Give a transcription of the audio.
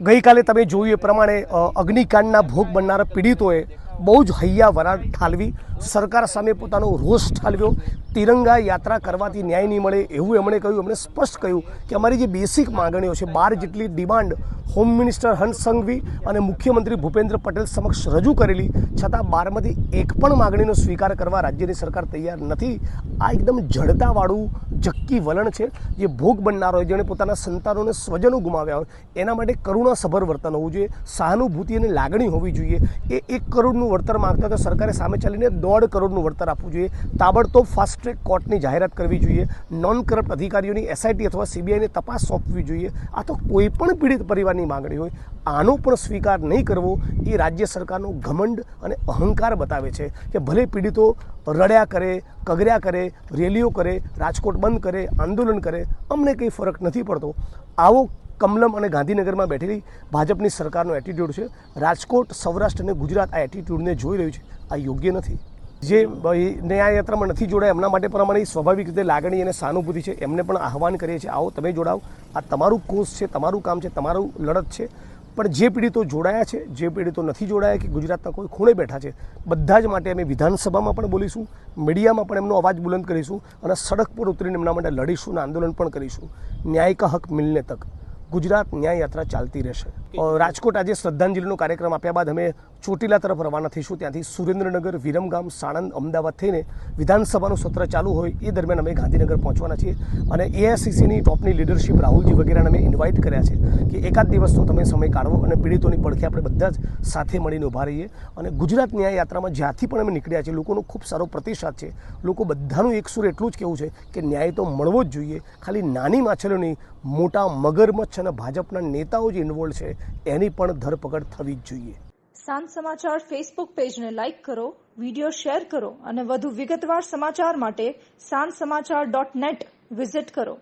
ગઈકાલે તમે જોયું એ પ્રમાણે અગ્નિકાંડના ભોગ બનનારા પીડિતોએ બહુ જ હૈયા વરાળ ઠાલવી, સરકાર સામે પોતાનો રોષ ઠાલવ્યો. તિરંગા યાત્રા કરવાથી ન્યાય નહીં મળે એવું એમણે કહ્યું. એમણે સ્પષ્ટ કહ્યું કે અમારી જે બેસિક માંગણીઓ છે, 12 જેટલી ડિમાન્ડ હોમ મિનિસ્ટર હંસ સંઘવી અને મુખ્યમંત્રી ભૂપેન્દ્ર પટેલ સમક્ષ રજૂ કરેલી, છતાં 12માંથી એક પણ માંગણીનો સ્વીકાર કરવા રાજ્યની સરકાર તૈયાર નથી. આ એકદમ જડતાવાળું જક્કી વલણ છે. જે ભોગ બનનારો હોય, જેણે પોતાના સંતાનોને સ્વજનો ગુમાવ્યા હોય, એના માટે કરુણાસભર વર્તન હોવું જોઈએ, સહાનુભૂતિ અને લાગણી હોવી જોઈએ. એ 1 કરોડનું વળતર માંગતા તો સરકારે સામે ચાલીને 1.5 કરોડનું વળતર આપવું જોઈએ. તાબડતોબ ફાસ્ટ ટ્રેક કોર્ટની જાહેરાત કરવી જોઈએ. નોન કરપ્ટ અધિકારીઓની SIT અથવા CBIને તપાસ સોંપવી જોઈએ. આ તો કોઈ પણ પીડિત પરિવારની માંગણી હોય, આનો પણ સ્વીકાર નહીં કરવો એ રાજ્ય સરકારનો ઘમંડ અને અહંકાર બતાવે છે. કે ભલે પીડિતો રડ્યા કરે, કગર્યા કરે, રેલીઓ કરે, રાજકોટ બંધ કરે, આંદોલન કરે, અમને કંઈ ફરક નથી પડતો. આવો કમલમ અને ગાંધીનગરમાં બેઠેલી ભાજપની સરકારનો એટીટ્યૂડ છે. રાજકોટ, સૌરાષ્ટ્ર અને ગુજરાત આ એટીટ્યૂડને જોઈ રહ્યું છે. આ યોગ્ય નથી. જે ન્યાયયાત્રામાં નથી જોડાય એમના માટે પણ અમારી સ્વાભાવિક રીતે લાગણી અને સહાનુભૂતિ છે. એમને પણ આહવાન કરીએ છીએ, આવો તમે જોડાઓ. આ તમારું કોર્સ છે, તમારું કામ છે, તમારું લડત છે. પણ જે પીડિતો જોડાયા છે, જે પીડિતો નથી જોડાયા કે ગુજરાતના કોઈ ખૂણે બેઠા છે, બધા જ માટે અમે વિધાનસભામાં પણ બોલીશું, મીડિયામાં પણ એમનો અવાજ બુલંદ કરીશું અને સડક પર ઉતરીને એમના માટે લડીશું અને આંદોલન પણ કરીશું. ન્યાય કા હક મિલને તક ગુજરાત ન્યાય યાત્રા ચાલતી રહેશે. રાજકોટ આજે શ્રદ્ધાંજલિનો કાર્યક્રમ આપ્યા બાદ અમે ચોટીલા તરફ રવાના થઈશું. ત્યાંથી સુરેન્દ્રનગર, વિરમગામ, સાણંદ, અમદાવાદ થઈને વિધાનસભાનું સત્ર ચાલુ હોય એ દરમિયાન અમે ગાંધીનગર પહોંચવાના છીએ. અને AICCની ટોપની લીડરશીપ રાહુલજી વગેરેને અમે ઇન્વાઇટ કર્યા છે કે એકાદ દિવસનો તમે સમય કાઢવો અને પીડિતોની પડખે આપણે બધા જ સાથે મળીને ઊભા રહીએ. અને ગુજરાત ન્યાય યાત્રામાં જ્યાંથી પણ અમે નીકળ્યા છીએ, લોકોનો ખૂબ સારો પ્રતિસાદ છે. લોકો બધાનું એક સુર એટલું જ કહેવું છે કે ન્યાય તો મળવો જ જોઈએ. ખાલી નાની માછલીઓ નહીં, મોટા મગરમચ્છ અને ભાજપના નેતાઓ જે ઇન્વોલ્વ છે એની પણ ધરપકડ થવી જ જોઈએ. સાંજ સમાચાર ફેસબુક પેજને લાઇક કરો, વિડીયો શેર કરો અને વધુ વિગતવાર સમાચાર માટે sanssamachar.net વિઝિટ કરો.